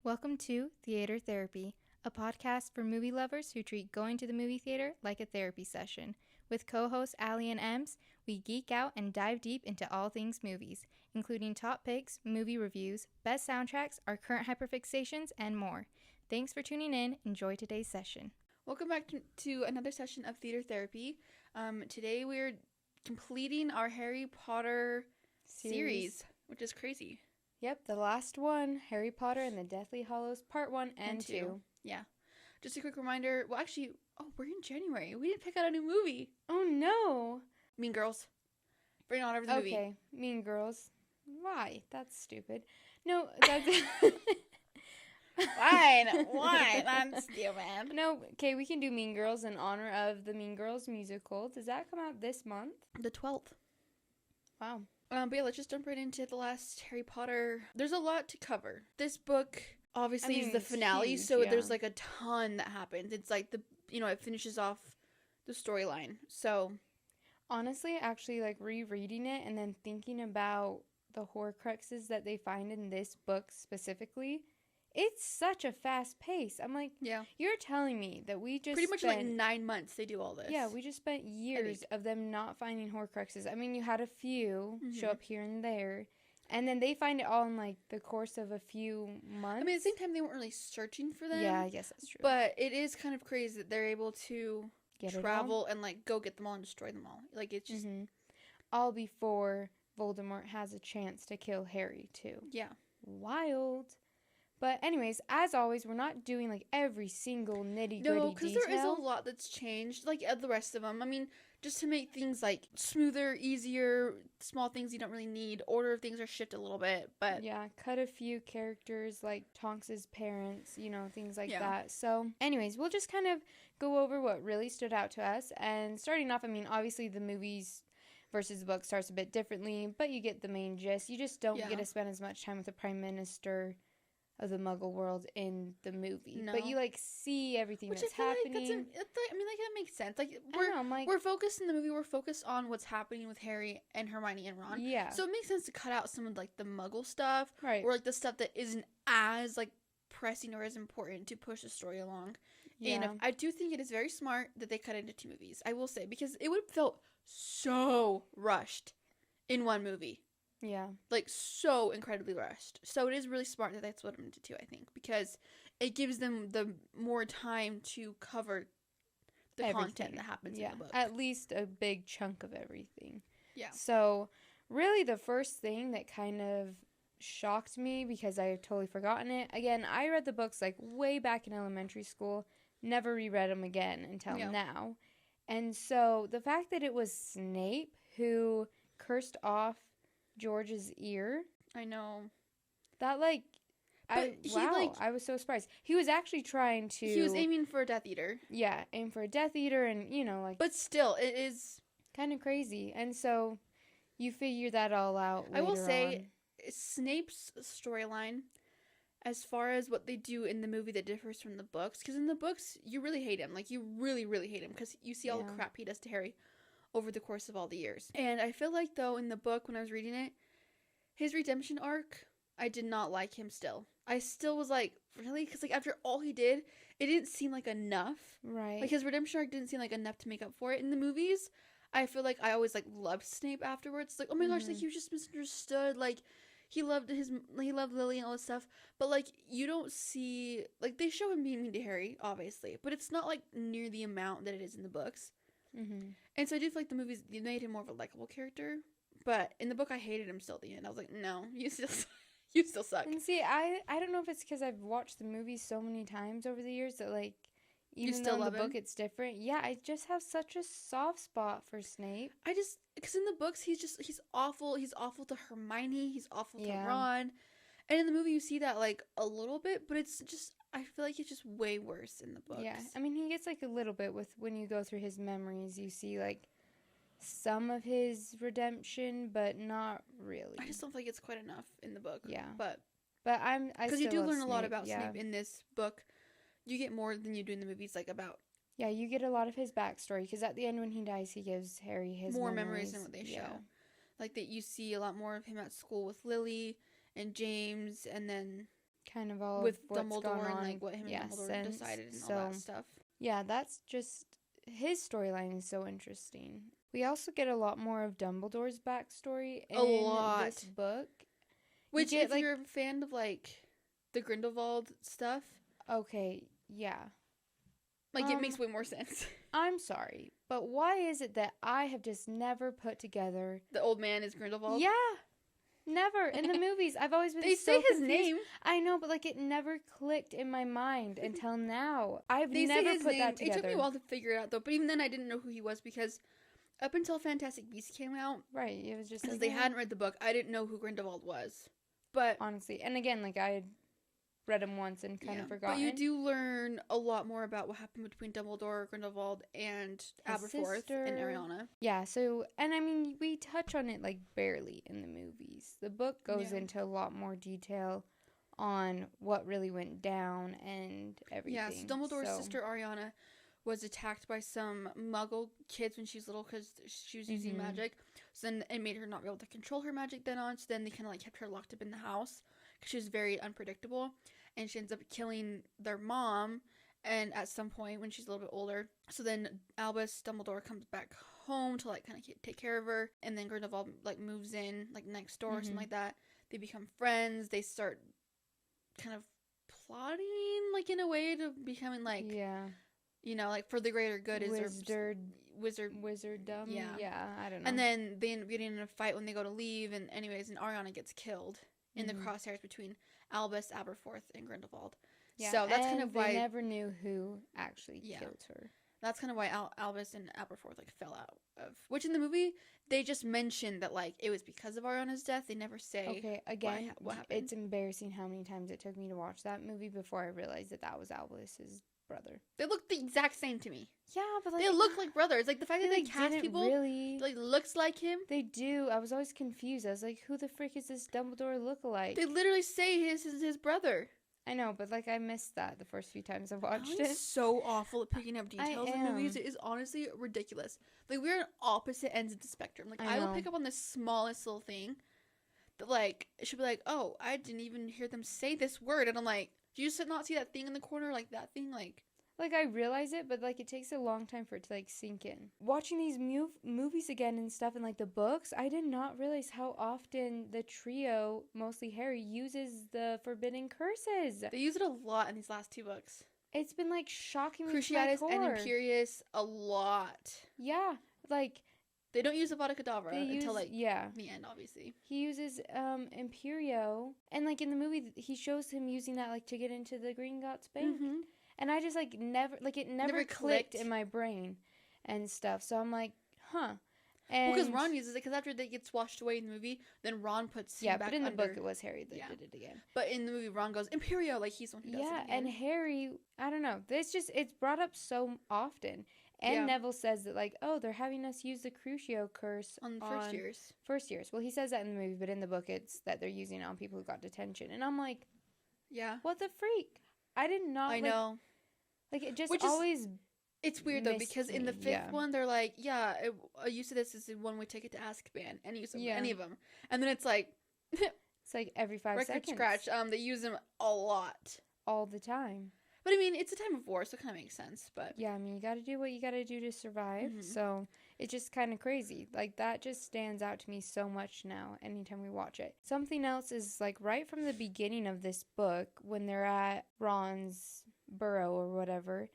Welcome to Theater Therapy, a podcast for movie lovers who treat going to the movie theater like a therapy session. With co-hosts Aly and Ems, we geek out and dive deep into all things movies, including top picks, movie reviews, best soundtracks, our current hyperfixations, and more. Thanks for tuning in. Enjoy today's session. Welcome back to another session of Theater Therapy. Today we're completing our Harry Potter series, which is crazy. Yep, the last one, Harry Potter and the Deathly Hallows, Part 1 and 2. Yeah. Just a quick reminder, we're in January. We didn't pick out a new movie. Oh no! Mean Girls. Bring on over the movie. Okay, Mean Girls. Why? That's stupid. No, that's... Why? That's stupid. No, okay, we can do Mean Girls in honor of the Mean Girls musical. Does that come out this month? The 12th. Wow. But yeah, let's just jump right into the last Harry Potter. There's a lot to cover. This book obviously is the finale, huge, so yeah. there's like a ton that happens. It's like it finishes off the storyline. So Honestly, actually, like rereading it and then thinking about the Horcruxes that they find in this book specifically, it's such a fast pace. I'm like, yeah, you're telling me that we just pretty much like 9 months they do all this. Yeah, we just spent years of them not finding Horcruxes. I mean, you had a few show up here and there, and then they find it all in like the course of a few months. I mean, at the same time, they weren't really searching for them. Yeah, I guess that's true. But it is kind of crazy that they're able to travel and like go get them all and destroy them all. Like it's just all before Voldemort has a chance to kill Harry too. Yeah, wild. But anyways, as always, we're not doing like every single nitty gritty detail. No, because there is a lot that's changed, like the rest of them. I mean, just to make things like smoother, easier, small things you don't really need. Order of things are shifted a little bit, but yeah, cut a few characters like Tonks's parents, things like that. So, anyways, we'll just kind of go over what really stood out to us. And starting off, I mean, obviously the movies versus the book starts a bit differently, but you get the main gist. You just don't get to spend as much time with the Prime Minister of the Muggle world in the movie, but you like see everything that's happening. That makes sense. Like we're focused in the movie. We're focused on what's happening with Harry and Hermione and Ron. Yeah. So it makes sense to cut out some of like the Muggle stuff, right? Or like the stuff that isn't as like pressing or as important to push the story along. Yeah. And I do think it is very smart that they cut into 2 movies. I will say, because it would have felt so rushed in one movie. Yeah. Like, so incredibly rushed. So it is really smart that that's what I'm into too, I think. Because it gives them the more time to cover the content that happens in the book. At least a big chunk of everything. Yeah. So, really the first thing that kind of shocked me, because I had totally forgotten it. Again, I read the books like way back in elementary school. Never reread them again until now. And so, the fact that it was Snape who cursed off George's ear. I know. That, like, I was so surprised. He was actually trying to... He was aiming for a Death Eater. Yeah, aim for a Death Eater and, like... But still, it is... kind of crazy. And so, you figure that all out later I will say, on. Snape's storyline, as far as what they do in the movie that differs from the books, because in the books, you really hate him. Like, you really, really hate him, because you see all the crap he does to Harry over the course of all the years. And I feel like, though, in the book, when I was reading it, his redemption arc, I did not like him still. I still was like, really? Because, like, after all he did, it didn't seem like enough. Right. Like, his redemption arc didn't seem like enough to make up for it. In the movies, I feel like I always, like, loved Snape afterwards. Like, oh my gosh, like, he was just misunderstood. Like, he loved Lily and all this stuff. But, like, you don't see... Like, they show him being mean to Harry, obviously. But it's not, like, near the amount that it is in the books. And so I do feel like the movies made him more of a likable character, but in the book I hated him still at the end. I was like, no, you still suck. And see, I don't know if it's because I've watched the movies so many times over the years that, like, even though in the book it's different, I just have such a soft spot for Snape. Because in the books he's awful. He's awful to Hermione. He's awful to Ron. And in the movie you see that like a little bit, but it's just, I feel like it's just way worse in the books. Yeah, I mean, he gets, like, a little bit with when you go through his memories. You see, like, some of his redemption, but not really. I just don't think it's quite enough in the book. Yeah. But because you do learn a lot about Snape in this book. You get more than you do in the movies, like, about... Yeah, you get a lot of his backstory, because at the end when he dies, he gives Harry his more memories than what they show. Like, that you see a lot more of him at school with Lily and James, and then kind of all with of what's Dumbledore gone on, and like what him and Dumbledore decided and all that stuff. Yeah, that's just his storyline is so interesting. We also get a lot more of Dumbledore's backstory in this book. Which, if you're a fan of like the Grindelwald stuff, okay, yeah, like it makes way more sense. I'm sorry, but why is it that I have just never put together the old man is Grindelwald? Yeah. Never in the movies. I've always been they so say his confused. name. I know, but like it never clicked in my mind until now. I've never put that together. It took me a while to figure it out though, but even then I didn't know who he was because up until Fantastic Beasts came out, right? It was just because they hadn't read the book. I didn't know who Grindelwald was. But honestly, and again, like I had read him once and kind of forgotten. But you do learn a lot more about what happened between Dumbledore, Grindelwald, and Aberforth and Ariana. Yeah, so, and I mean, we touch on it like barely in the movies. The book goes into a lot more detail on what really went down and everything. Yeah, so Dumbledore's sister Ariana was attacked by some muggle kids when she was little because she was using magic. So then it made her not be able to control her magic then on. So then they kind of like kept her locked up in the house because she was very unpredictable. And she ends up killing their mom and at some point when she's a little bit older. So then Albus Dumbledore comes back home to like kind of take care of her. And then Grindelwald like moves in like next door or something like that. They become friends. They start kind of plotting like in a way to becoming like... Yeah. You know, like for the greater good is wizarddom. Yeah, I don't know. And then they end up getting in a fight when they go to leave, and anyways, and Ariana gets killed in the crosshairs between Albus, Aberforth, and Grindelwald. Yeah, so that's kind of why they never knew who actually killed her. That's kind of why Albus and Aberforth like fell out of. Which in the movie they just mentioned that like it was because of Ariana's death. They never say. Okay, again, what happened. It's embarrassing how many times it took me to watch that movie before I realized that was Albus's brother. They look the exact same to me. Yeah, but like they look like brothers. Like the fact that they cast people really like looks like him. They do. I was always confused. I was like, who the frick is this Dumbledore lookalike? They literally say his brother. I know, but like I missed that the first few times I watched it. So awful at picking up details in movies. It is honestly ridiculous. Like we're on opposite ends of the spectrum. Like I will pick up on the smallest little thing. That like it should be like, oh, I didn't even hear them say this word, and I'm like, do you just not see that thing in the corner? Like that thing, like I realize it, but like it takes a long time for it to like sink in. Watching these movies again and stuff and like the books, I did not realize how often the trio, mostly Harry, uses the forbidden curses. They use it a lot in these last two books. It's been like shocking me Cruciatus and Imperius a lot. Yeah, like they don't use Avada Kedavra until like the end, obviously. He uses Imperio, and like in the movie, he shows him using that like to get into the Gringotts Bank. And I just, like, never clicked in my brain and stuff. So I'm like, huh. And because Ron uses it, because after they gets washed away in the movie, then Ron puts him back but in under. the book, it was Harry that did it again. But in the movie, Ron goes, Imperio, like, he's the one who does it again. Yeah, and Harry, I don't know. It's brought up so often. And Neville says that, like, oh, they're having us use the Crucio curse on first years. First years. Well, he says that in the movie, but in the book, it's that they're using it on people who got detention. And I'm like, what the freak? I did not. I know. Like, it just always... It's weird, though, because in the fifth one, they're like, a use of this is one way ticket to Azkaban. Any use of any of them. And then it's like... it's like every 5 seconds. Scratch. They use them a lot. All the time. But, I mean, it's a time of war, so it kind of makes sense, but... Yeah, I mean, you gotta do what you gotta do to survive, so... It's just kind of crazy. Like, that just stands out to me so much now, anytime we watch it. Something else is, like, right from the beginning of this book, when they're at Ron's burrow or whatever,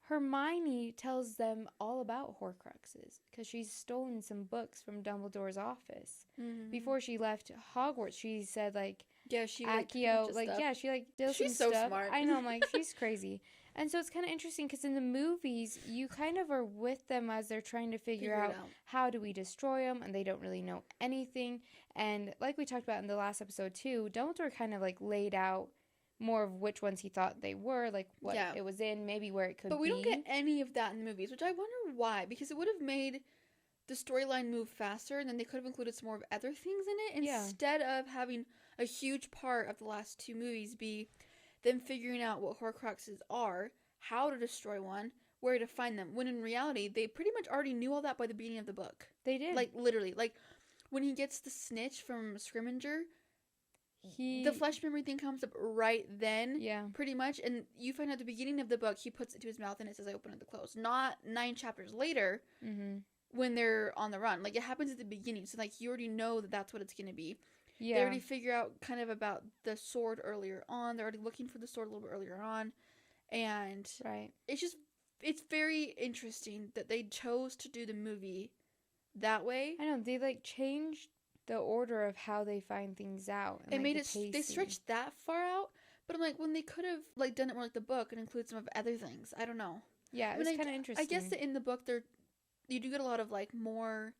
Hermione tells them all about Horcruxes, because she's stolen some books from Dumbledore's office. Before she left Hogwarts, she said, like... Yeah, she, Accio, like, she, like, did some stuff. She's so smart. I know, I'm like, she's crazy. And so it's kind of interesting because in the movies, you kind of are with them as they're trying to figure out how do we destroy them, and they don't really know anything. And like we talked about in the last episode too, Dumbledore kind of like laid out more of which ones he thought they were, like what it was in, maybe where it could be. But we don't get any of that in the movies, which I wonder why, because it would have made the storyline move faster, and then they could have included some more of other things in it instead of having a huge part of the last two movies be them figuring out what Horcruxes are, how to destroy one, where to find them. When in reality, they pretty much already knew all that by the beginning of the book. They did. Like, literally. Like, when he gets the snitch from Scrimgeour, the flesh memory thing comes up right then. Yeah. Pretty much. And you find out at the beginning of the book, he puts it to his mouth and it says, I open and close. Not 9 chapters later when they're on the run. Like, it happens at the beginning. So, like, you already know that that's what it's going to be. Yeah. They already figure out kind of about the sword earlier on. They're already looking for the sword a little bit earlier on. And it's very interesting that they chose to do the movie that way. I know. They, like, changed the order of how they find things out. And, it made it, they stretched that far out. But I'm like, when they could have, like, done it more like the book and include some of other things. I don't know. Yeah, it was kind of interesting. I guess that in the book, you do get a lot of, like, more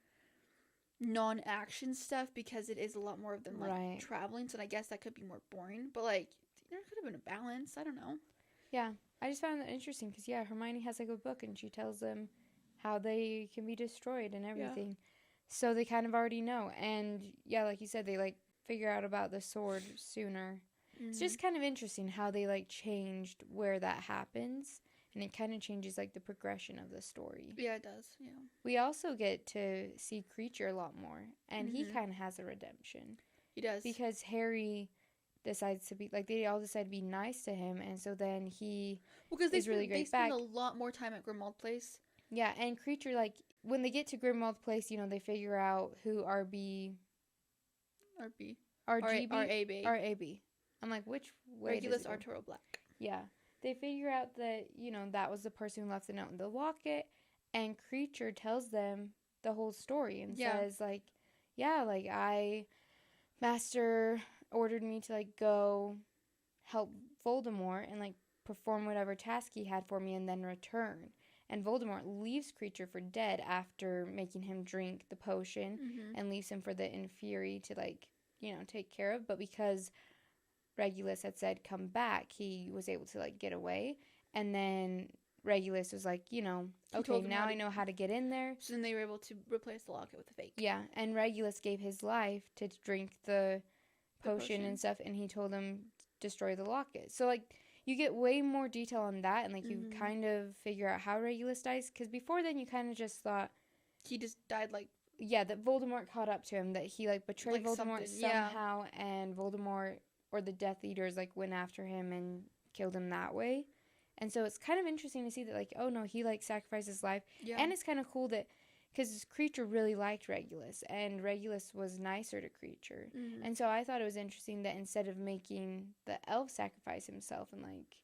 non-action stuff because it is a lot more of them, like, traveling. So I guess that could be more boring. But, like, there could have been a balance. I don't know. Yeah, I just found that interesting because, Hermione has, like, a book and she tells them how they can be destroyed and everything. Yeah. So they kind of already know. And, like you said, they, like, figure out about the sword sooner. Mm-hmm. It's just kind of interesting how they, like, changed where that happens. And it kind of changes, like, the progression of the story. Yeah, it does, yeah. We also get to see Kreacher a lot more. And he kind of has a redemption. He does. Because Harry decides to be, like, they all decide to be nice to him. And so then he is really great back. They spend a lot more time at Grimmauld Place. Yeah, and Kreacher, like, when they get to Grimmauld Place, they figure out who RAB. I'm like, which way Regulus Arturo Black. Yeah. They figure out that, that was the person who left the note in the locket, and Kreacher tells them the whole story and says, like, Master ordered me to, like, go help Voldemort and, like, perform whatever task he had for me and then return. And Voldemort leaves Kreacher for dead after making him drink the potion and leaves him for the Inferi to, like, take care of. But because Regulus had said, come back, he was able to, like, get away. And then Regulus was like, okay, now I know how to get in there. So then they were able to replace the locket with a fake. Yeah, and Regulus gave his life to drink the potion and stuff, and he told him destroy the locket. So, like, you get way more detail on that, and, like, you kind of figure out how Regulus dies. Because before then, you kind of just thought he just died, like... Yeah, that Voldemort caught up to him, that he, like, betrayed Voldemort somehow, and Voldemort or the Death Eaters, like, went after him and killed him that way. And so it's kind of interesting to see that, like, oh, no, he, like, sacrificed his life. Yeah. And it's kind of cool that... Because Kreacher really liked Regulus, and Regulus was nicer to Kreacher. And so I thought it was interesting that instead of making the elf sacrifice himself and, like...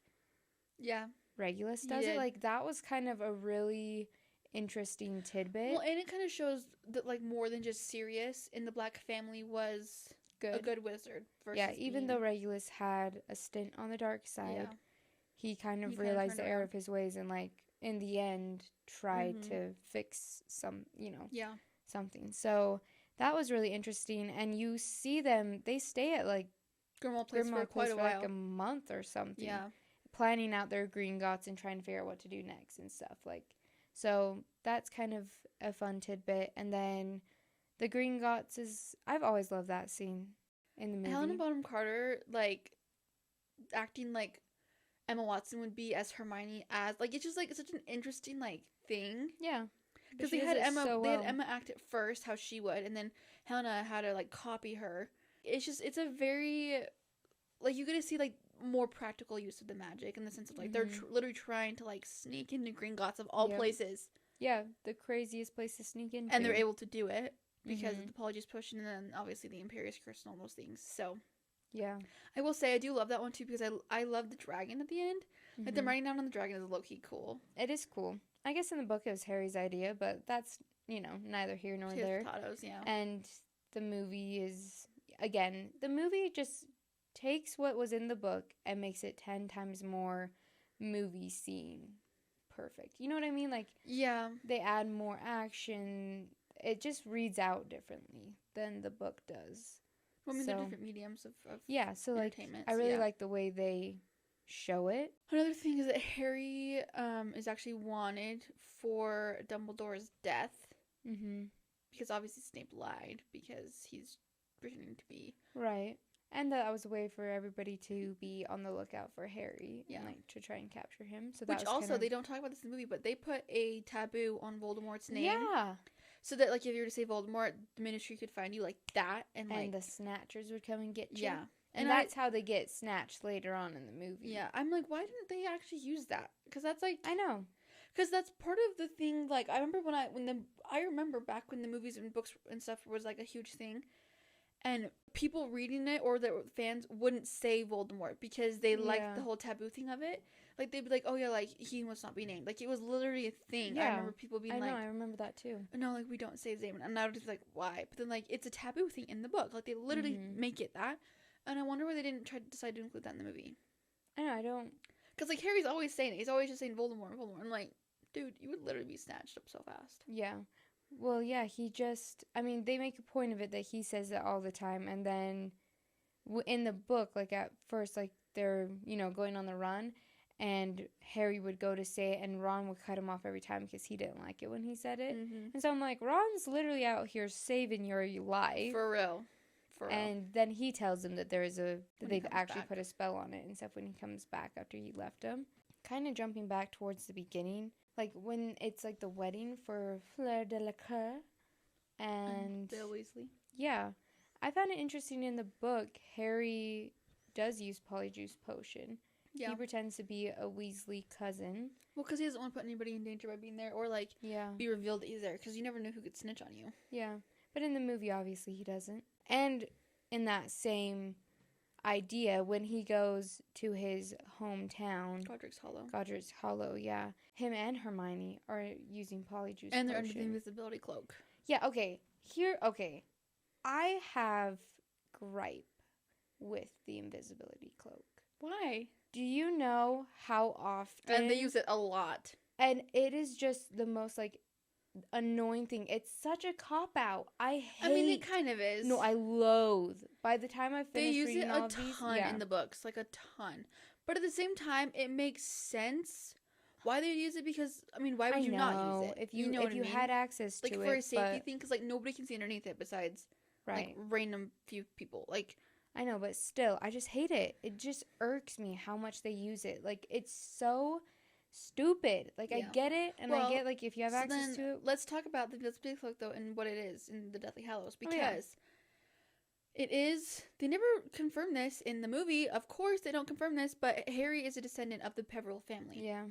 Yeah. Regulus does it, like, that was kind of a really interesting tidbit. Well, and it kind of shows that, like, more than just Sirius in the Black family was a good wizard. Even though Regulus had a stint on the dark side, he kind of realized the error of his ways and, like, in the end, tried to fix something. So that was really interesting. And you see them, they stay at, like, Grimmauld Place for quite a while. Like a month or something. Yeah. Planning out their Gringotts and trying to figure out what to do next and stuff. Like, so that's kind of a fun tidbit. And then the Gringotts I've always loved that scene in the movie. Helena Bonham Carter, like, acting like Emma Watson would be as Hermione as, like, it's just, like, such an interesting, like, thing. Yeah. Because they had Emma act it first, how she would, and then Helena had to, like, copy her. It's a very, like, you get to see, like, more practical use of the magic in the sense of, like, they're literally trying to, like, sneak into Gringotts of all places. Yeah, the craziest place to sneak into. And they're able to do it because of the Polyjuice Potion and then, obviously, the Imperious Curse and all those things, so... Yeah. I will say I do love that one too because I love the dragon at the end. Like, them riding down on the dragon is low-key cool. It is cool. I guess in the book it was Harry's idea, but that's, neither here nor there. Potatoes, yeah. And the movie is, again, the movie just takes what was in the book and makes it 10 times more movie scene perfect. You know what I mean? Like, yeah. They add more action. It just reads out differently than the book does. Well, I mean, they're different mediums of so, like, I really like the way they show it. Another thing is that Harry is actually wanted for Dumbledore's death. Because obviously Snape lied because he's pretending to be. Right. And that was a way for everybody to be on the lookout for Harry and, like, to try and capture him. So that Which also, they don't talk about this in the movie, but they put a taboo on Voldemort's name. Yeah. So that, like, if you were to say Voldemort, the Ministry could find you like that. And like, the Snatchers would come and get you. Yeah. And that's how they get snatched later on in the movie. Yeah, I'm like, why didn't they actually use that? Because that's like, I know. Because that's part of the thing. Like, I remember back when the movies and books and stuff was like a huge thing, and people reading it or the fans wouldn't say Voldemort because they liked the whole taboo thing of it. Like, they'd be like, oh yeah, like, he must not be named. Like, it was literally a thing. I remember people being like, I remember that too. No, like, we don't say his name. And I was just like, why? But then, like, it's a taboo thing in the book. Like, they literally make it that. And I wonder why they didn't decide to include that in the movie. I know, I don't. Because, like, Harry's always saying it. He's always just saying Voldemort, Voldemort. I'm like, dude, you would literally be snatched up so fast. Yeah. Well, yeah, they make a point of it that he says it all the time. And then in the book, like, at first, like, they're, going on the run. And Harry would go to say it, and Ron would cut him off every time because he didn't like it when he said it. Mm-hmm. And so I'm like, Ron's literally out here saving your life. For real. And then he tells him that they've actually put a spell on it and stuff when he comes back after he left him. Kind of jumping back towards the beginning, like when it's like the wedding for Fleur de la Cour and Bill Weasley. Yeah. I found it interesting in the book, Harry does use Polyjuice Potion. Yeah. He pretends to be a Weasley cousin. Well, because he doesn't want to put anybody in danger by being there or, like, be revealed that he's there. Because you never know who could snitch on you. Yeah. But in the movie, obviously, he doesn't. And in that same idea, when he goes to his hometown... Godric's Hollow, yeah. Him and Hermione are using Polyjuice Potion. And they're under the invisibility cloak. Yeah, okay. I have gripe with the invisibility cloak. Why? Do you know how often... And they use it a lot. And it is just the most, like, annoying thing. It's such a cop-out. It kind of is. No, I loathe. By the time I finish reading all these... They use it a ton in the books. Like, a ton. But at the same time, it makes sense why they use it because, why would you not use it? If you had access to it. Like, for a safety thing, because, like, nobody can see underneath it besides, like, random few people. Like... I know, but still, I just hate it. It just irks me how much they use it. Like, it's so stupid. Like, I get it, and I get, like, if you have access to it. Let's talk about the invisibility cloak, though, and what it is in the Deathly Hallows. Because it is... They never confirm this in the movie. Of course, they don't confirm this, but Harry is a descendant of the Peveril family. Yeah.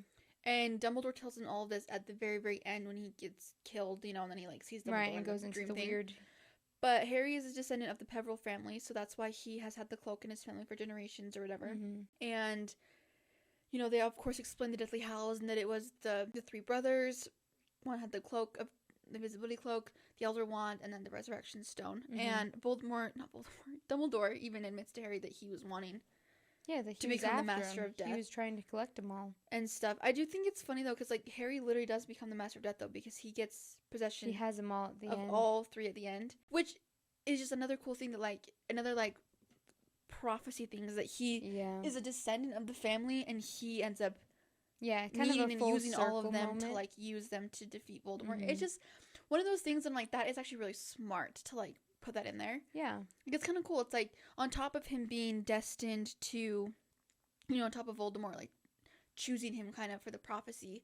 And Dumbledore tells him all of this at the very, very end when he gets killed, and then he, like, sees Dumbledore. Right, and goes into the weird... But Harry is a descendant of the Peveril family, so that's why he has had the cloak in his family for generations or whatever. Mm-hmm. And, they of course explain the Deathly Hallows and that it was the three brothers. One had the cloak of the invisibility cloak, the Elder Wand, and then the Resurrection Stone. Mm-hmm. And Dumbledore even admits to Harry that he was wanting to become the Master of Death. He was trying to collect them all. And stuff. I do think it's funny, though, because, like, Harry literally does become the Master of Death, though, because he gets possession... He has them all at the end. Of all three at the end. Which is just another cool thing that, like, another, like, prophecy thing is that he is a descendant of the family, and he ends up... Yeah, kind of a full using all of them moment. to, like, use them to defeat Voldemort. Mm-hmm. It's just one of those things, and, like, that is actually really smart to, like, put that in there. Yeah. It's kind of cool. It's, like, on top of him being destined to... on top of Voldemort, like, choosing him kind of for the prophecy,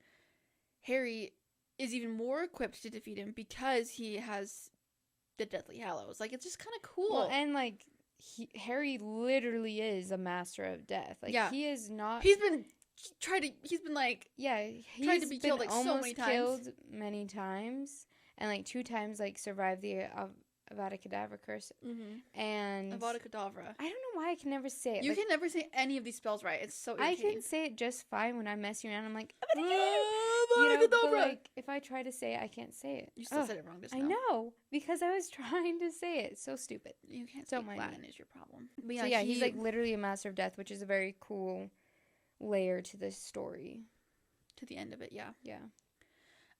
Harry is even more equipped to defeat him because he has the Deathly Hallows. Like, it's just kind of cool. Well, and, like, Harry literally is a Master of Death. Like, he is not... He's been trying to be killed, like, so many times. Killed many times. And, like, 2 times, like, survived the... Avada Kedavra curse. Mm-hmm. And Avada Kedavra. I don't know why I can never say it. You can never say any of these spells right. It's so irritating. I can say it just fine when I'm messing around. I'm like, Avada Kedavra. But, like, if I try to say it, I can't say it. You still said it wrong just now. I know, because I was trying to say it. So stupid. You can't speak Latin is your problem. But he's, like, literally a Master of Death, which is a very cool layer to this story. To the end of it, yeah. Yeah.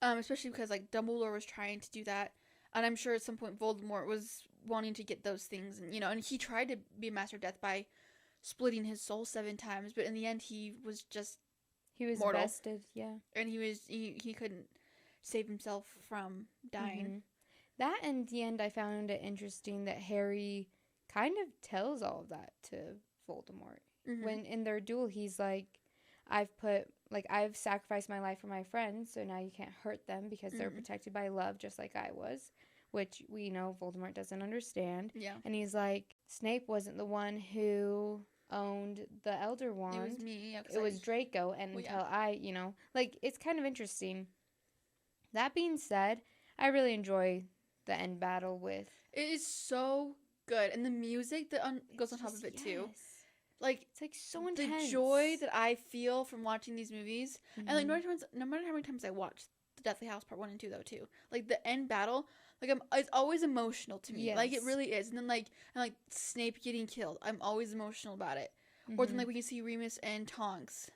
Especially because, like, Dumbledore was trying to do that. And I'm sure at some point Voldemort was wanting to get those things. And, and he tried to be a Master of Death by splitting his soul 7 times. But in the end, he was just mortal. Bested, yeah. And he couldn't save himself from dying. Mm-hmm. That, in the end, I found it interesting that Harry kind of tells all of that to Voldemort. Mm-hmm. When in their duel, he's like, I've sacrificed my life for my friends, so now you can't hurt them because they're protected by love just like I was, which we know Voldemort doesn't understand. Yeah. And he's like, Snape wasn't the one who owned the Elder Wand. It was me. Yeah, it was Draco, and until I, like, it's kind of interesting. That being said, I really enjoy the end battle with. It is so good, and the music that goes on top of it too. Like, it's like so intense. The joy that I feel from watching these movies, and like no matter how many times I watch the Deathly Hallows Part 1 and 2 though too, like the end battle, like it's always emotional to me. Yes. Like it really is. And then like Snape getting killed, I'm always emotional about it. Or then like when you see Remus and Tonks,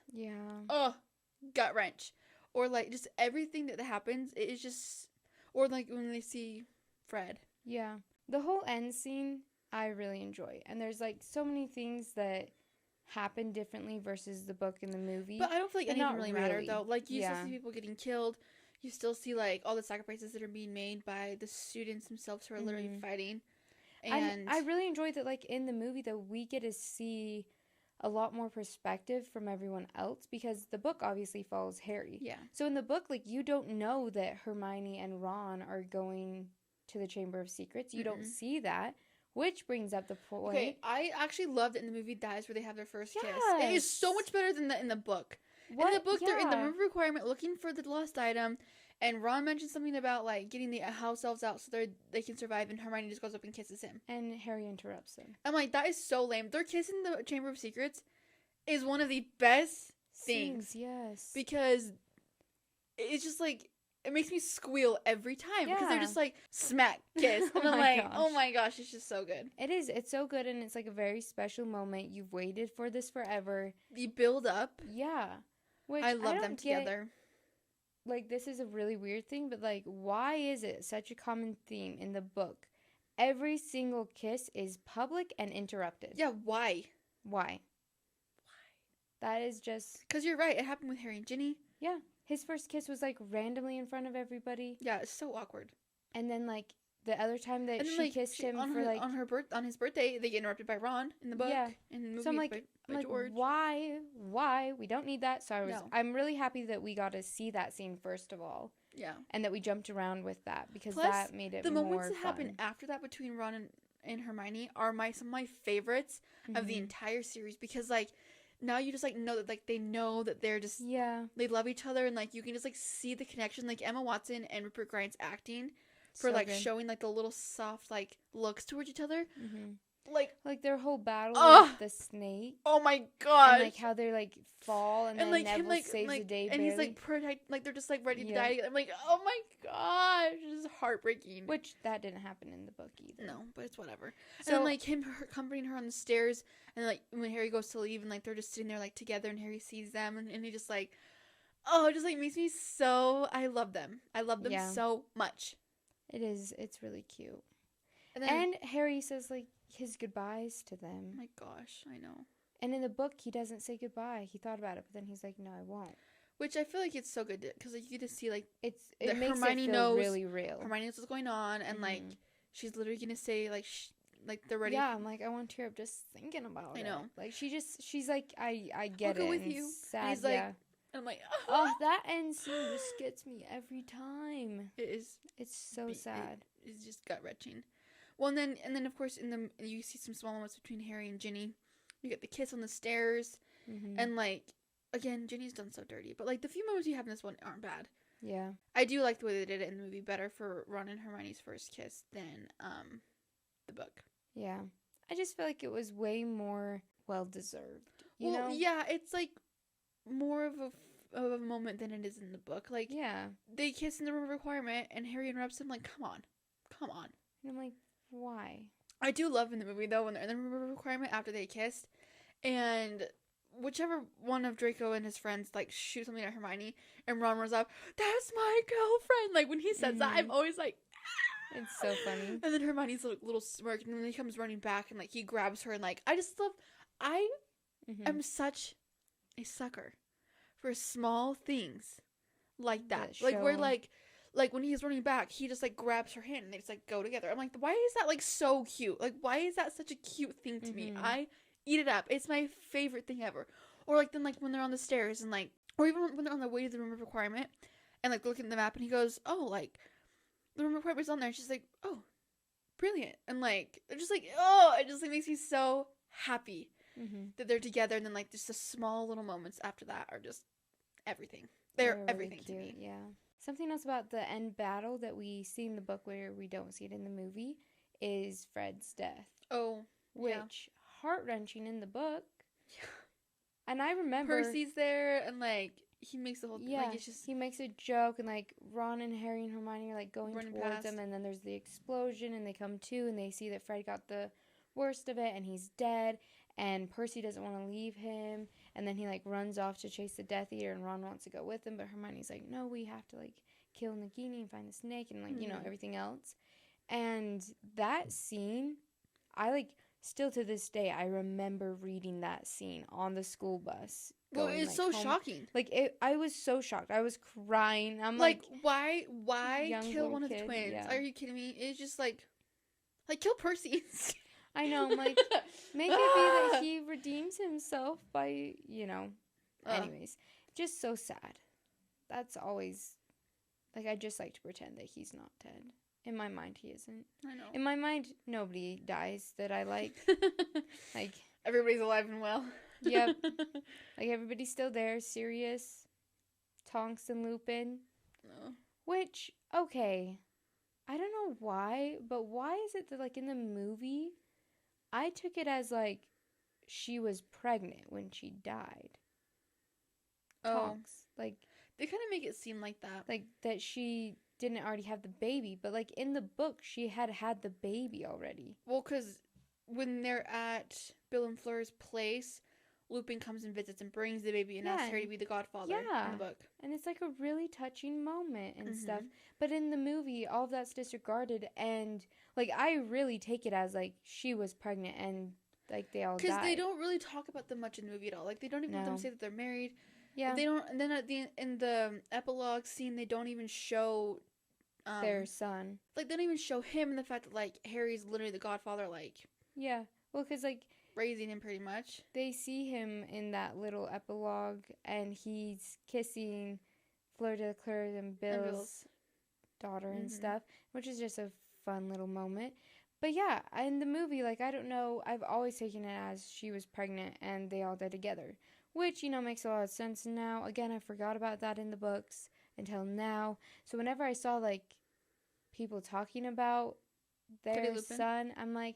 gut wrench. Or like just everything that happens, it is just. Or like when they see Fred. Yeah, the whole end scene I really enjoy, and there's like so many things that happen differently versus the book and the movie. But I don't feel like anything really mattered though. Like you still see people getting killed. You still see like all the sacrifices that are being made by the students themselves who are literally fighting. And I really enjoyed that, like in the movie though, we get to see a lot more perspective from everyone else, because the book obviously follows Harry. Yeah. So in the book, like, you don't know that Hermione and Ron are going to the Chamber of Secrets. You don't see that, which brings up the point. Okay, I actually loved it in the movie. That is where they have their first kiss. It is so much better than in the book. What? In the book, they're in the room requirement looking for the lost item, and Ron mentions something about like getting the house elves out so they can survive, and Hermione just goes up and kisses him. And Harry interrupts him. I'm like, that is so lame. Their kiss in the Chamber of Secrets is one of the best things. Yes. Because it's just like, it makes me squeal every time. Because they're just like, smack, kiss. And I'm like, oh my gosh, it's just so good. It is. It's so good, and it's like a very special moment. You've waited for this forever. The build up. Yeah. Which I love them together. Like, this is a really weird thing, but like, why is it such a common theme in the book? Every single kiss is public and interrupted. Yeah, why? Why? That is just... Because you're right, it happened with Harry and Ginny. Yeah. His first kiss was like randomly in front of everybody. Yeah, it's so awkward. And then like the other time that she kissed him on his birthday, they get interrupted by Ron in the book. Yeah. In the movie, so I'm like, George. Why? We don't need that. So I'm really happy that we got to see that scene first of all. Yeah. And that we jumped around with that, because that made it more fun. The moments that happen after that between Ron and Hermione are some of my favorites of the entire series, because like now you just like know that like they know that they're just they love each other, and like you can just like see the connection, like Emma Watson and Rupert Grint's acting for like showing like the little soft like looks towards each other. Like their whole battle with the snake. Oh my god! And like how they like fall, and then like Neville him, saves the day. And he's like like they're just like ready to die together. I'm like, oh my gosh, this is heartbreaking. Which that didn't happen in the book either. No, but it's whatever. So, and then like comforting her on the stairs, and like when Harry goes to leave, and like they're just sitting there like together, and Harry sees them, and he just like, oh, it just like makes me so. I love them. I love them so much. It is. It's really cute. And Harry says like his goodbyes to them. Oh my gosh, I know. And in the book, he doesn't say goodbye. He thought about it, but then he's like, no, I won't. Which I feel like it's so good because like you get to see like it makes Hermione it feel really real. Hermione knows what's going on, and like she's literally gonna say like like they're ready. Yeah, I'm like, I want to tear up just thinking about it. I know. Like she's like, I get I'll it. Go with you. Sad, and he's like, and I'm like, oh, that end scene just gets me every time. It is. It's so sad. It's just gut wrenching. Well, and then of course you see some small moments between Harry and Ginny. You get the kiss on the stairs, and like again, Ginny's done so dirty, but like the few moments you have in this one aren't bad. Yeah, I do like the way they did it in the movie better for Ron and Hermione's first kiss than the book. Yeah, I just feel like it was way more well deserved. You know? Yeah, it's like more of a moment than it is in the book. Like, yeah, they kiss in the room of requirement, and Harry interrupts him like, come on. And I'm like, why? I do love in the movie though when they're in the room of requirement after they kissed, and whichever one of Draco and his friends like shoot something at Hermione, and Ron runs up, that's my girlfriend. Like when he says that, I'm always like, ah! It's so funny. And then Hermione's little smirk, and then he comes running back, and like he grabs her, and like I am such a sucker for small things like that. Like where like when he's running back, he just like grabs her hand and they just like go together. I'm like, why is that like so cute? Like why is that such a cute thing to me? I eat it up. It's my favorite thing ever. Or like then like when they're on the stairs and like, or even when they're on the way to the room of requirement and like looking at the map and he goes, oh, like the room of requirement is on there. And she's like, oh, brilliant. And, like, it just, like, oh, it just, like, makes me so happy that they're together. And then, like, just the small little moments after that are just everything. They're really everything cute, to me. Yeah. Something else about the end battle that we see in the book where we don't see it in the movie is Fred's death. Oh, which heart-wrenching in the book. Yeah. And I remember Percy's there, and, like, he makes the whole thing. Yeah, like, it's just... he makes a joke, and, like, Ron and Harry and Hermione are, like, going towards him, and then there's the explosion, and they come to, and they see that Fred got the worst of it, and he's dead, and Percy doesn't want to leave him, and then he, like, runs off to chase the Death Eater, and Ron wants to go with him, but Hermione's like, no, we have to, like, kill Nagini and find the snake, and, like, you know, everything else. And that scene, I, like... Still to this day, I remember reading that scene on the school bus. Well, it's like, so home. Shocking. Like, I was so shocked. I was crying. I'm like why kill one of the twins? Yeah. Are you kidding me? It's just like kill Percy. I know. I'm like, make it be that he redeems himself by, you know. Anyways, just so sad. That's always, like, I just like to pretend that he's not dead. In my mind, he isn't. I know. In my mind, nobody dies that I like. Like, everybody's alive and well. Yep. Like, everybody's still there. Sirius, Tonks, and Lupin. No. Which, okay. I don't know why, but why is it that, like, in the movie, I took it as, like, she was pregnant when she died. Tonks. Like, they kind of make it seem like that. Like, that she... didn't already have the baby, but like in the book she had the baby already. Well, because when they're at Bill and Fleur's place, Lupin comes and visits and brings the baby and asks Harry to be the godfather in the book. And it's like a really touching moment and stuff. But in the movie, all of that's disregarded, and like I really take it as like she was pregnant and like they all died. Because they don't really talk about them much in the movie at all. Like they don't even let them say that they're married. Yeah. They don't, and then in the epilogue scene, they don't even show their son. Like, they don't even show him, and the fact that, like, Harry's literally the godfather, like... Yeah. Well, because, like... raising him, pretty much. They see him in that little epilogue, and he's kissing Fleur de Claire and Bill's daughter and stuff, which is just a fun little moment. But, yeah, in the movie, like, I don't know, I've always taken it as she was pregnant, and they all died together. Which, you know, makes a lot of sense now. Again, I forgot about that in the books until now. So whenever I saw, like, people talking about their son, I'm like,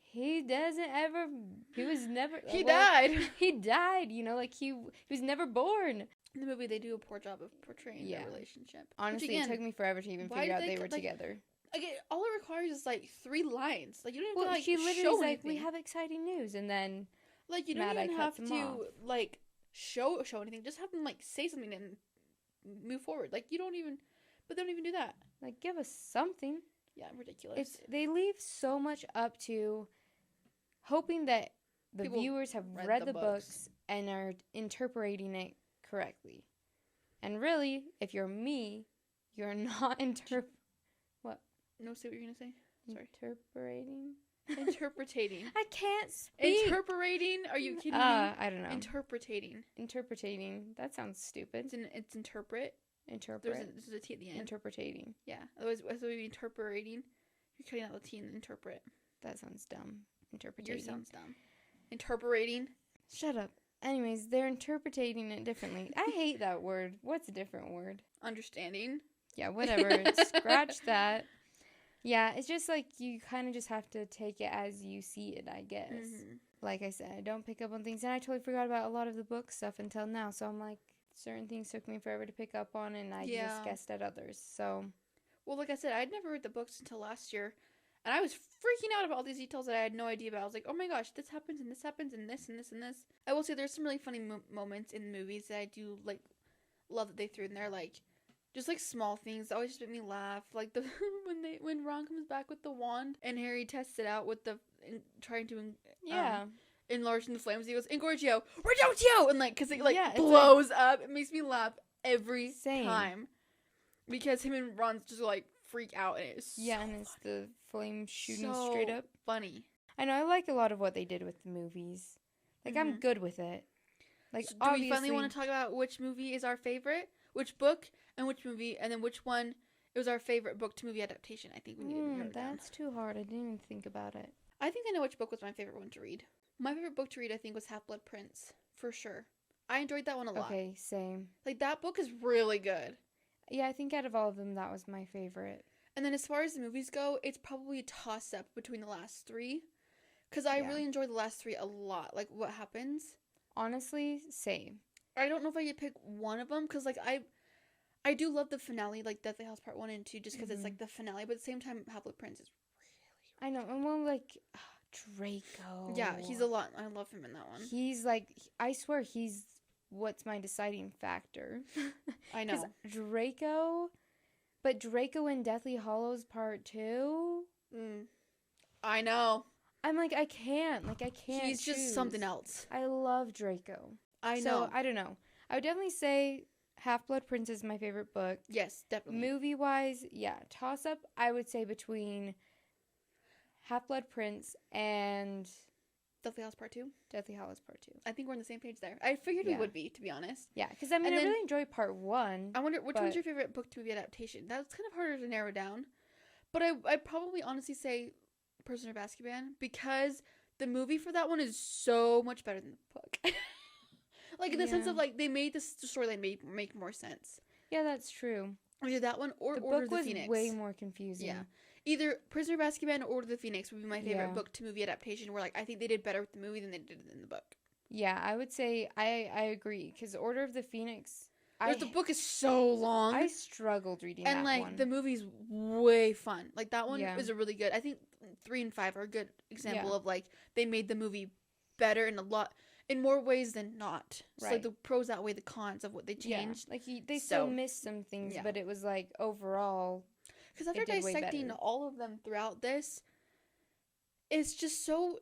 he was never... He died! He died, you know, like, he was never born. In the movie, they do a poor job of portraying their relationship. Honestly, again, it took me forever to even figure out they were together. Again, all it requires is, like, 3 lines. Like, you don't even have to, like, she literally show like, anything. we have exciting news, and then... Like, you don't even have to, like, show anything. Just have them, like, say something and move forward. Like, you don't even... But they don't even do that. Like, give us something. Yeah, ridiculous. They leave so much up to hoping that the viewers have read the books and are interpreting it correctly. And really, if you're me, you're not What? No, say what you're going to say. Sorry. Interpreting. I can't speak. Interpreting? Are you kidding me? I don't know. Interpreting. That sounds stupid. It's interpret. There's a T at the end. Interpreting. Yeah. Otherwise, it would be interpreting. You're cutting out the T and interpret. That sounds dumb. Interpreting. Yours sounds dumb. Interpreting. Shut up. Anyways, they're interpreting it differently. I hate that word. What's a different word? Understanding. Yeah, whatever. Scratch that. Yeah, it's just like you kind of just have to take it as you see it, I guess. Like I said, I don't pick up on things, and I totally forgot about a lot of the book stuff until now. So I'm like, certain things took me forever to pick up on, and I just guessed at others. So, well, like I said, I'd never read the books until last year, and I was freaking out about all these details that I had no idea about. I was like, oh my gosh, this happens, and this happens, and this, and this, and this. I will say there's some really funny moments in the movies that I do like love that they threw in there, like. Just, like, small things that always just make me laugh. Like, when Ron comes back with the wand and Harry tests it out with trying to enlarge the flames. He goes, Engorgio, Reductio! And, like, because it, like, blows up. It makes me laugh every time. Because him and Ron just, like, freak out. And it's and it's the flame shooting straight up. Funny. I know, I like a lot of what they did with the movies. Like, I'm good with it. Like, so do we finally want to talk about which movie is our favorite? Which book and which movie, and then which one It was our favorite book to movie adaptation. I think we needed to narrow it down. That's too hard. I didn't even think about it. I think I know which book was my favorite one to read. My favorite book to read, I think, was Half-Blood Prince, for sure. I enjoyed that one a lot. Okay, same. Like, that book is really good. Yeah, I think out of all of them, that was my favorite. And then as far as the movies go, it's probably a toss-up between the last three. Because I really enjoyed the last three a lot. Like, what happens. Honestly, same. I don't know if I could pick one of them, because, like, I do love the finale, like, Deathly Hallows Part 1 and 2, just because it's, like, the finale. But at the same time, Half-Blood Prince is really, I know. And well, like, Draco. yeah, he's a lot. I love him in that one. He's, like, I swear, he's what's my deciding factor. I know. Draco... But Draco in Deathly Hallows Part 2? I know. I'm like, I can't. Like, I can't He's just something else. I love Draco. I know. So, I don't know. I would definitely say Half-Blood Prince is my favorite book. Yes, definitely. Movie-wise, yeah. Toss-up, I would say between Half-Blood Prince and... Deathly Hallows Part 2? Deathly Hallows Part 2. I think we're on the same page there. I figured we would be, to be honest. Yeah, because I mean, I really enjoyed Part 1. I wonder, which one's your favorite book to movie adaptation? That's kind of harder to narrow down. But I'd probably honestly say Prisoner of Azkaban, because the movie for that one is so much better than the book. Like, in the sense of, like, they made the storyline make more sense. Yeah, that's true. Either that one or the Order of the book Phoenix. was way more confusing. Yeah. Either Prisoner of Azkaban or Order of the Phoenix would be my favorite book to movie adaptation, where, like, I think they did better with the movie than they did in the book. Yeah, I would say I agree, because Order of the Phoenix... the book is so long. I struggled reading that one. And, like, the movie's way fun. Like, that one is a really good... I think 3 and 5 are a good example of, like, they made the movie better in more ways than not. So, like, the pros outweigh the cons of what they changed. Like, they still missed some things, but it was, like, overall... Because after dissecting all of them throughout this, it's just so...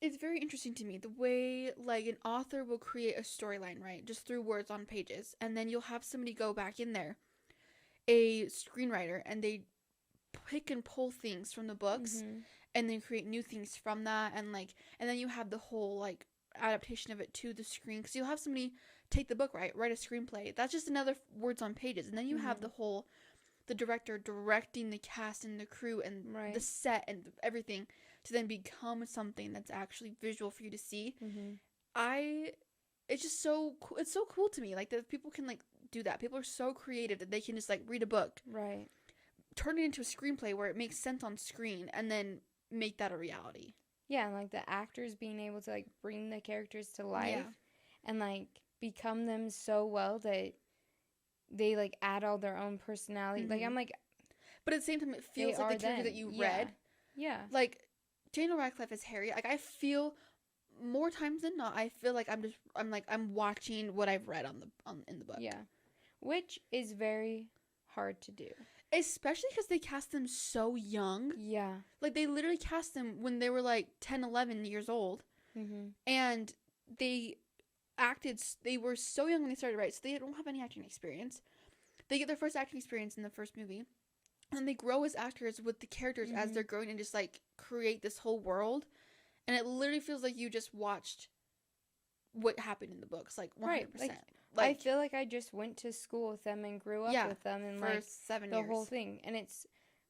It's very interesting to me, the way, like, an author will create a storyline, right? Just through words on pages. And then you'll have somebody go back in there, a screenwriter, and they pick and pull things from the books, and then create new things from that. And, like, and then you have the whole, like, adaptation of it to the screen. Because you'll have somebody take the book, right? Write a screenplay. That's just another words on pages. And then you have the director directing the cast and the crew and the set and everything to then become something that's actually visual for you to see. It's just so cool. It's so cool to me, like, that people can, like, do that. People are so creative that they can just, like, read a book, turn it into a screenplay where it makes sense on screen, and then make that a reality. Yeah, and, like, the actors being able to, like, bring the characters to life and, like, become them so well that they, like, add all their own personality. Like, I'm like... But at the same time, it feels like the character that you read. Yeah. Like, Daniel Radcliffe as Harry, like, I feel... More times than not, I feel like I'm watching what I've read in the book. Yeah. Which is very hard to do. Especially because they cast them so young. Yeah. Like, they literally cast them when they were, like, 10, 11 years old. And they were so young when they started, right? So they don't have any acting experience. They get their first acting experience in the first movie. And they grow as actors with the characters as they're growing and just, like, create this whole world. And it literally feels like you just watched what happened in the books, like, 100%. Right. Like, I feel like I just went to school with them and grew up with them and, for like, 7 years. The whole thing. And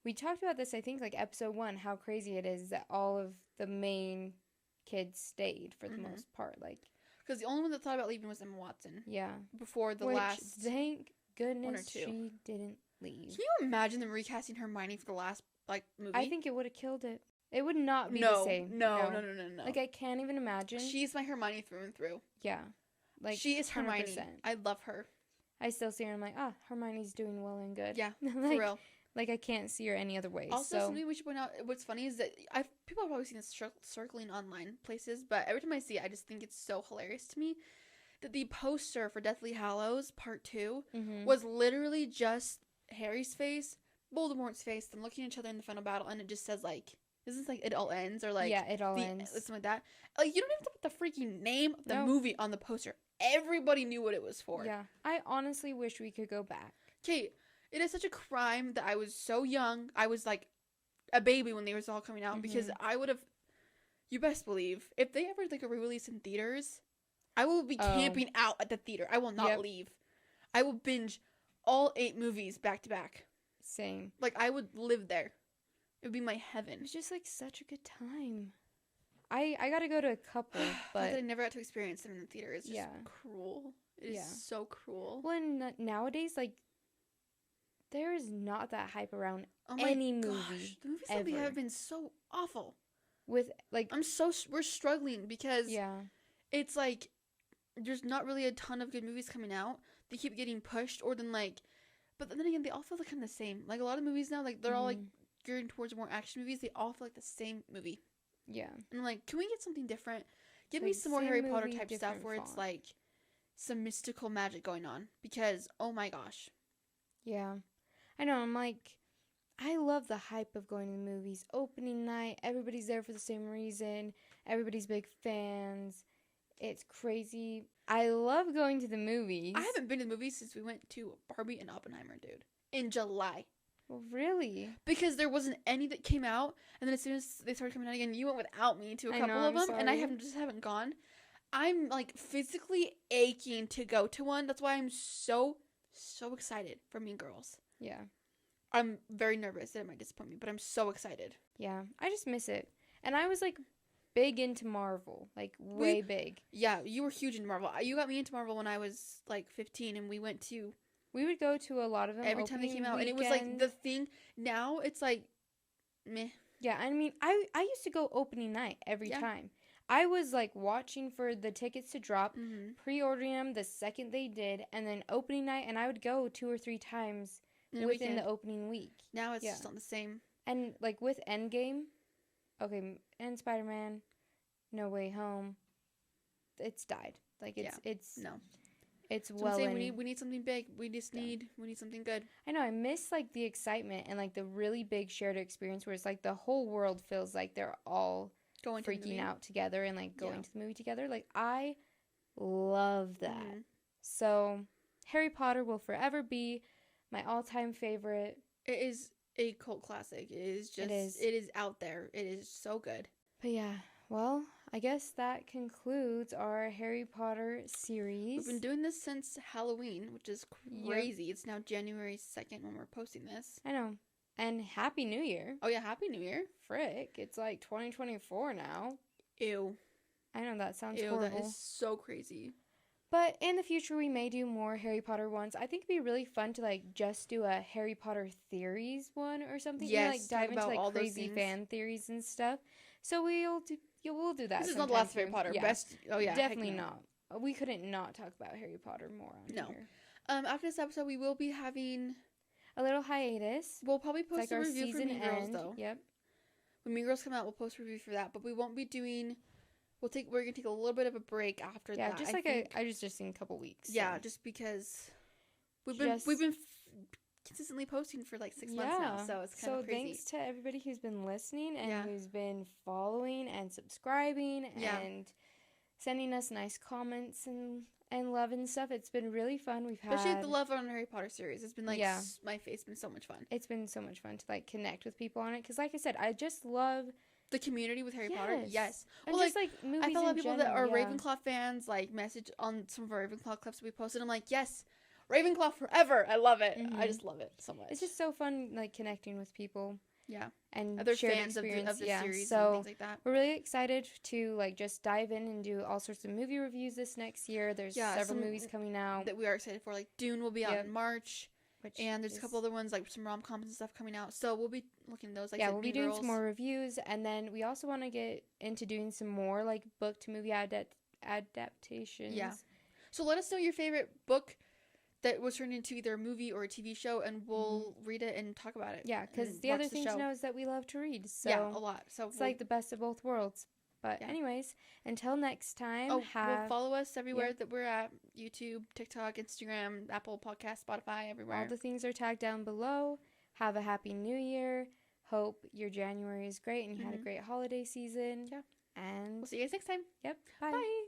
we talked about this, I think, like, episode 1, how crazy it is that all of the main kids stayed for the most part. Like, because the only one that thought about leaving was Emma Watson. Yeah. Before the last... Thank goodness one or two. she didn't leave. Can you imagine them recasting Hermione for the last, like, movie? I think it would have killed it. It would not be the same. No. Like, I can't even imagine. She's my Hermione through and through. Yeah. Like, she is Hermione. 100%. I love her. I still see her and I'm like, Hermione's doing well and good. Yeah, like, for real. Like, I can't see her any other way. Also, something we should point out, what's funny is that people have probably seen this circling online places, but every time I see it, I just think it's so hilarious to me that the poster for Deathly Hallows Part 2 was literally just Harry's face, Voldemort's face, them looking at each other in the final battle, and it just says, like, isn't it like It All Ends, or like... Yeah, It All Ends. Something like that. Like, you don't even have to put the freaking name of the movie on the poster. Everybody knew what it was for. Yeah. I honestly wish we could go back. Okay, it is such a crime that I was so young. I was, like, a baby when they were all coming out, because I would have... You best believe, if they ever, like, a re-release in theaters, I will be camping out at the theater. I will not leave. I will binge all 8 movies back to back. Same. Like, I would live there. It would be my heaven. It was just like such a good time. I got to go to a couple, but I never got to experience them in the theater. It's just cruel. It is so cruel. Well, and nowadays, like, there is not that hype around any movie. The movies that we have been so awful. With, like... We're struggling because it's, like, there's not really a ton of good movies coming out. They keep getting pushed, or then, like... But then again, they all feel like kind of the same. Like, a lot of movies now, like, they're all, like, gearing towards more action movies. They all feel like the same movie. Yeah. And I'm like, can we get something different? Give me some more Harry Potter type stuff where it's, like, some mystical magic going on. Because, oh my gosh. Yeah. I know, I'm like... I love the hype of going to the movies. Opening night, everybody's there for the same reason. Everybody's big fans. It's crazy. I love going to the movies. I haven't been to the movies since we went to Barbie and Oppenheimer, dude. In July. Well, really? Because there wasn't any that came out. And then as soon as they started coming out again, you went without me to a couple of them. Sorry. And I just haven't gone. I'm, like, physically aching to go to one. That's why I'm so excited for Mean Girls. Yeah. I'm very nervous that it might disappoint me, but I'm so excited. Yeah, I just miss it. And I was, like, big into Marvel. Like, way big. Yeah, you were huge into Marvel. You got me into Marvel when I was, like, 15, and we went to... We would go to a lot of them every time they came out, and it was, like, the thing. Now, it's, like, meh. Yeah, I mean, I used to go opening night every time. I was, like, watching for the tickets to drop, pre-ordering them the second they did, and then opening night, and I would go 2 or 3 times within the opening week. Now it's just not the same. And, like, with Endgame, and Spider-Man, No Way Home, it's died. Like, it's well we need something big. We need something good. I know, I miss, like, the excitement and, like, the really big shared experience where it's, like, the whole world feels like they're all freaking out together and, like, going to the movie together. Like, I love that. So, Harry Potter will forever be my all-time favorite. It is a cult classic. It is out there. It is so good. But yeah, well, I guess that concludes our Harry Potter series. We've been doing this since Halloween, which is crazy. Yep. It's now January 2nd when we're posting this. I know. And Happy New Year. Oh yeah, Happy New Year. Frick, it's like 2024 now. Ew. I know, that sounds horrible. That is so crazy. But in the future, we may do more Harry Potter ones. I think it'd be really fun to, like, just do a Harry Potter theories one or something. Yes, like, dive into, like, crazy fan theories and stuff. So we'll do that. This is not the last Harry Potter. Yeah. Best. Oh, yeah. Definitely not. We couldn't not talk about Harry Potter more on here. After this episode, we will be having a little hiatus. We'll probably post a review for Mean Girls, though. Yep. When Mean Girls come out, we'll post a review for that. But we won't be doing... We're gonna take a little bit of a break after that. Yeah, just I just in a couple weeks. Yeah, so. Just because we've been consistently posting for like 6 months now, so it's kind of crazy. So thanks to everybody who's been listening and who's been following and subscribing and sending us nice comments and love and stuff. It's been really fun. Especially the love on the Harry Potter series. It's been like it's been so much fun. It's been so much fun to like connect with people on it because, like I said, I just love. The community with Harry Potter? Yes. And well, just, like, movies I felt a lot of people that are Ravenclaw fans, like, message on some of our Ravenclaw clips we posted. I'm like, yes, Ravenclaw forever. I love it. I just love it so much. It's just so fun, like, connecting with people. Yeah. And other fans of the series and things like that. We're really excited to, like, just dive in and do all sorts of movie reviews this next year. There's several movies coming out. That we are excited for. Like, Dune will be out in March. And there's a couple other ones, like some rom-coms and stuff coming out. So we'll be looking at those. Like we'll be doing some more reviews. And then we also want to get into doing some more, like, book-to-movie adaptations. Yeah. So let us know your favorite book that was turned into either a movie or a TV show, and we'll read it and talk about it. Yeah, because the other thing to know is that we love to read. So yeah, a lot. So it's like the best of both worlds. But anyways, until next time, we'll follow us everywhere that we're at. YouTube, TikTok, Instagram, Apple Podcast, Spotify, everywhere. All the things are tagged down below. Have a happy new year. Hope your January is great and you had a great holiday season. Yeah. And we'll see you guys next time. Yep. Bye. Bye.